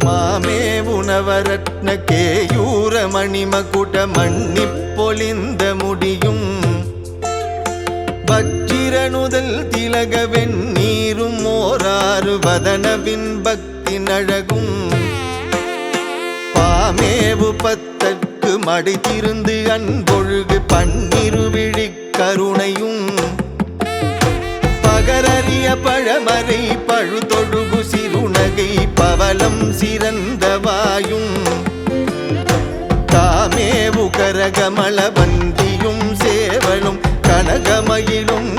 மாமே உணவரத்ன கேயூர மணிமகுட மன்னிப் பொலிந்த முடியும் வச்சிரனுதல் திலக வெண்ணீரும் ஓராறு வதனவின் பக்தி நழகும் பாமேவு பத்தற்கு மடித்திருந்து அன்பொழுகு பன்னிருவிழி கருணையும் பகரறிய பழமறை பழுதொழுகு சிறுநகை பவலம் சிறந்தவாயும் தாமேவு கரகமள வந்தியும் சேவலும் கனகமயிலும்